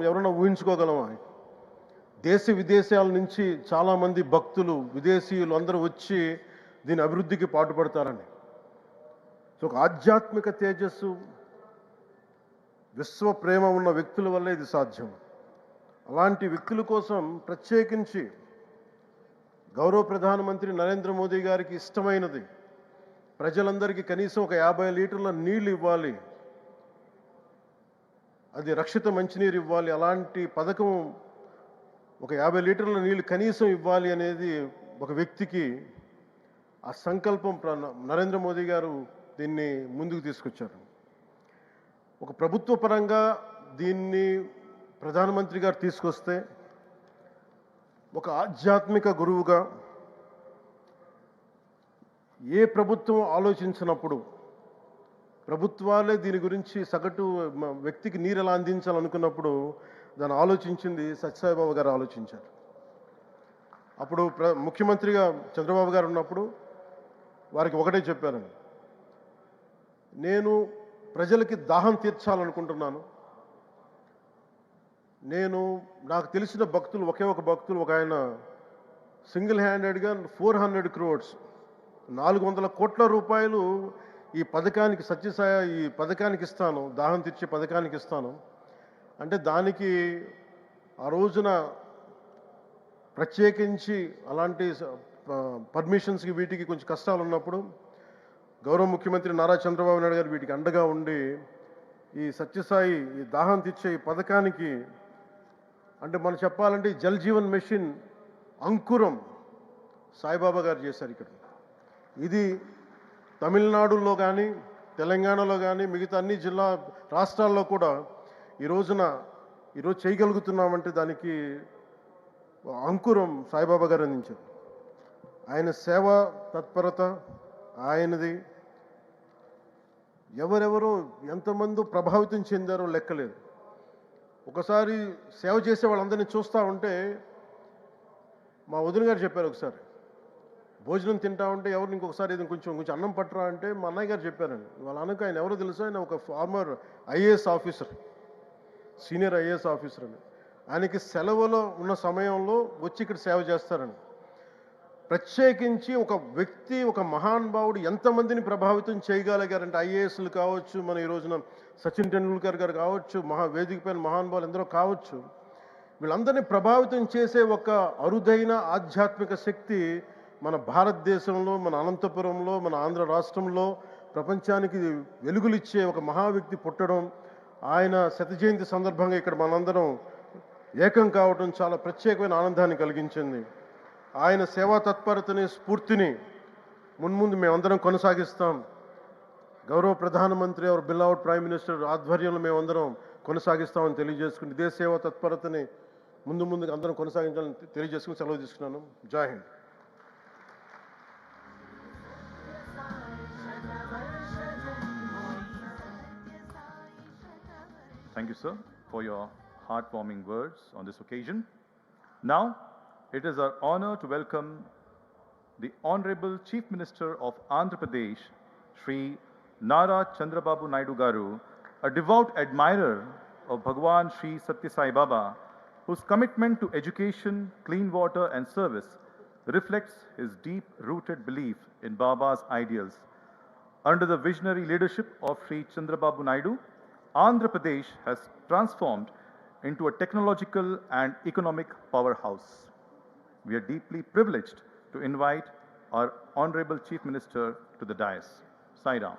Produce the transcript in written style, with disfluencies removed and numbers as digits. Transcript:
ఎవరైనా ఊహించుకోగలమా? దేశ విదేశాల నుంచి చాలామంది భక్తులు, విదేశీయులు అందరూ వచ్చి దీని అభివృద్ధికి పాటుపడతారని. సో ఒక ఆధ్యాత్మిక తేజస్సు, విశ్వ ప్రేమ ఉన్న వ్యక్తుల వల్లే ఇది సాధ్యం. అలాంటి వ్యక్తుల కోసం ప్రత్యేకించి గౌరవ ప్రధానమంత్రి నరేంద్ర మోదీ గారికి ఇష్టమైనది ప్రజలందరికీ కనీసం ఒక 50 లీటర్ల నీళ్ళు ఇవ్వాలి, అది రక్షిత మంచినీరు ఇవ్వాలి. అలాంటి పథకం ఒక 50 లీటర్ల నీళ్ళు కనీసం ఇవ్వాలి అనేది ఒక వ్యక్తికి ఆ సంకల్పం నరేంద్ర మోదీ గారు దీన్ని ముందుకు తీసుకొచ్చారు. ఒక ప్రభుత్వ పరంగా దీన్ని ప్రధానమంత్రి గారు తీసుకొస్తే ఒక ఆధ్యాత్మిక గురువుగా ఏ ప్రభుత్వం ఆలోచించినప్పుడు ప్రభుత్వాలే దీని గురించి సగటు వ్యక్తికి నీరు ఎలా అందించాలనుకున్నప్పుడు దాన్ని ఆలోచించింది సత్యసాయిబాబా గారు ఆలోచించారు. అప్పుడు ముఖ్యమంత్రిగా చంద్రబాబు గారు ఉన్నప్పుడు వారికి ఒకటే చెప్పారండి, నేను ప్రజలకి దాహం తీర్చాలనుకుంటున్నాను. నాకు తెలిసిన భక్తులు ఒకే ఒక భక్తులు ఒక ఆయన సింగిల్ హ్యాండెడ్గా 400 crores 400 కోట్ల రూపాయలు ఈ పథకానికి సత్యసాయి ఈ పథకానికి ఇస్తాను, దాహం తీర్చే పథకానికి ఇస్తాను అంటే దానికి ఆ రోజున ప్రత్యేకించి అలాంటి పర్మిషన్స్కి వీటికి కొంచెం కష్టాలు ఉన్నప్పుడు గౌరవ ముఖ్యమంత్రి నారా చంద్రబాబు నాయుడు గారు వీటికి అండగా ఉండి ఈ సత్యసాయి ఈ దాహం తీర్చే ఈ పథకానికి అంటే మనం చెప్పాలంటే జల్ జీవన్ మిషన్ అంకురం సాయిబాబా గారు చేశారు. ఇక్కడ ఇది తమిళనాడులో కానీ తెలంగాణలో కానీ మిగతా అన్ని రాష్ట్రాల్లో కూడా ఈరోజు చేయగలుగుతున్నామంటే దానికి అంకురం సాయిబాబా గారు అందించారు. ఆయన సేవా తత్పరత ఆయనది. ఎవరెవరో ఎంతమంది ప్రభావితం చెందారో లెక్కలేదు. ఒకసారి సేవ చేసే వాళ్ళందరినీ చూస్తూ ఉంటే మా వదిన గారు చెప్పారు, ఒకసారి భోజనం తింటా ఉంటే ఎవరిని ఇంకొకసారి ఇది కొంచెం అన్నం పట్టరా అంటే మా అన్నయ్య గారు చెప్పారండి. వాళ్ళ అన్నకు ఆయన ఎవరో తెలుసు, ఆయన ఒక farmer IAS officer, senior IAS officer అని. ఆయనకి సెలవులో ఉన్న సమయంలో వచ్చి ఇక్కడ సేవ చేస్తారని. ప్రత్యేకించి ఒక వ్యక్తి, ఒక మహానుభావుడు ఎంతమందిని ప్రభావితం చేయగలిగారంటే ఐఏఎస్లు కావచ్చు, మన ఈ రోజున సచిన్ టెండూల్కర్ గారు కావచ్చు, వేదిక పైన మహానుభావులు ఎందరో కావచ్చు, వీళ్ళందరినీ ప్రభావితం చేసే ఒక అరుదైన ఆధ్యాత్మిక శక్తి మన భారతదేశంలో, మన అనంతపురంలో, మన ఆంధ్ర రాష్ట్రంలో ప్రపంచానికి వెలుగులిచ్చే ఒక మహా వ్యక్తి పుట్టడం, ఆయన శత జయంతి సందర్భంగా ఇక్కడ మనందరం ఏకం కావడం చాలా ప్రత్యేకమైన ఆనందాన్ని కలిగించింది. ఆయన సేవా తత్పరతని, స్ఫూర్తిని మున్ముందు మేమందరం కొనసాగిస్తాం. గౌరవ ప్రధానమంత్రి అవర్ బిలౌడ్ ప్రైమ్ మినిస్టర్ ఆధ్వర్యంలో మేమందరం కొనసాగిస్తామని తెలియజేసుకుని ఇదే సేవా తత్పరతని ముందుకు అందరం కొనసాగించాలని తెలియజేసుకుని సెలవు తీసుకున్నాను. జై Hind. Thank you, sir, for your heartwarming words on this occasion. Now, it is our honor to welcome the Honorable Chief Minister of Andhra Pradesh, Shri Nara Chandrababu Naidu Garu, a devout admirer of Bhagwan Shri Satya Sai Baba, whose commitment to education, clean water and service reflects his deep-rooted belief in Baba's ideals. Under the visionary leadership of Shri Chandrababu Naidu, Andhra Pradesh has transformed into a technological and economic powerhouse. We are deeply privileged to invite our Honorable Chief Minister to the dais. Sai Ram.